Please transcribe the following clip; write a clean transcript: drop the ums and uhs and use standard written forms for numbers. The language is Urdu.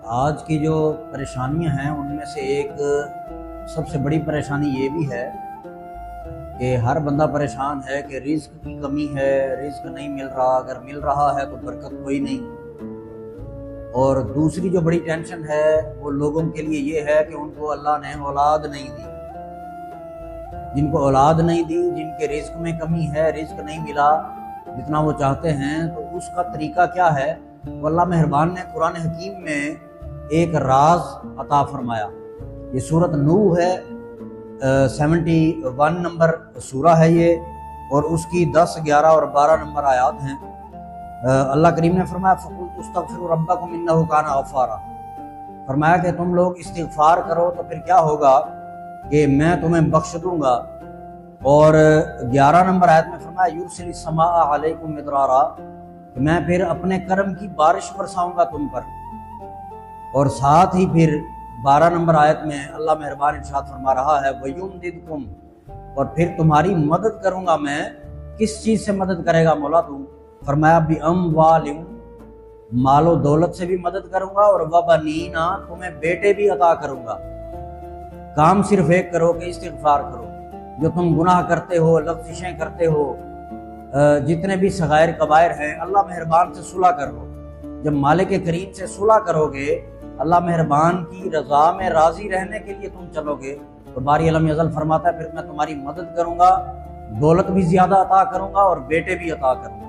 آج کی جو پریشانیاں ہیں ان میں سے ایک سب سے بڑی پریشانی یہ بھی ہے کہ ہر بندہ پریشان ہے کہ رزق کی کمی ہے، رزق نہیں مل رہا، اگر مل رہا ہے تو برکت کوئی نہیں۔ اور دوسری جو بڑی ٹینشن ہے وہ لوگوں کے لیے یہ ہے کہ ان کو اللہ نے اولاد نہیں دی۔ جن کو اولاد نہیں دی، جن کے رزق میں کمی ہے، رزق نہیں ملا جتنا وہ چاہتے ہیں، تو اس کا طریقہ کیا ہے؟ وہ اللہ مہربان نے قرآن حکیم میں ایک راز عطا فرمایا۔ یہ سورۃ نوح ہے، 71 نمبر سورہ ہے یہ، اور اس کی 10، 11 اور 12 نمبر آیات ہیں۔ اللہ کریم نے فرمایا فَقُلْتُ اسْتَغْفِرُوا رَبَّكُمْ إِنَّهُ كَانَ غَفَّارًا، فرمایا کہ تم لوگ استغفار کرو تو پھر کیا ہوگا کہ میں تمہیں بخش دوں گا۔ اور 11 نمبر آیت میں فرمایا یُرْسِلِ السَّمَاءَ عَلَيْكُمْ مِدْرَارًا، کہ میں پھر اپنے کرم کی بارش برساؤں گا تم پر۔ اور ساتھ ہی پھر 12 نمبر آیت میں اللہ مہربان ارشاد فرما رہا ہے وَيُمْدِدْكُمْ، اور پھر تمہاری مدد کروں گا میں۔ کس چیز سے مدد کرے گا مولا تو؟ فرمایا بِأَمْوَالٍ، مال و دولت سے بھی مدد کروں گا، اور وَبَنِينَ، تمہیں بیٹے بھی عطا کروں گا۔ کام صرف ایک کرو کہ استغفار کرو۔ جو تم گناہ کرتے ہو، لغزشیں کرتے ہو، جتنے بھی صغائر کبائر ہیں، اللہ مہربان سے صلح کرو۔ جب مالک کریم سے صلح کرو گے، اللہ مہربان کی رضا میں راضی رہنے کے لیے تم چلو گے، تو باری علم ازل فرماتا ہے پھر میں تمہاری مدد کروں گا، دولت بھی زیادہ عطا کروں گا اور بیٹے بھی عطا کروں گا۔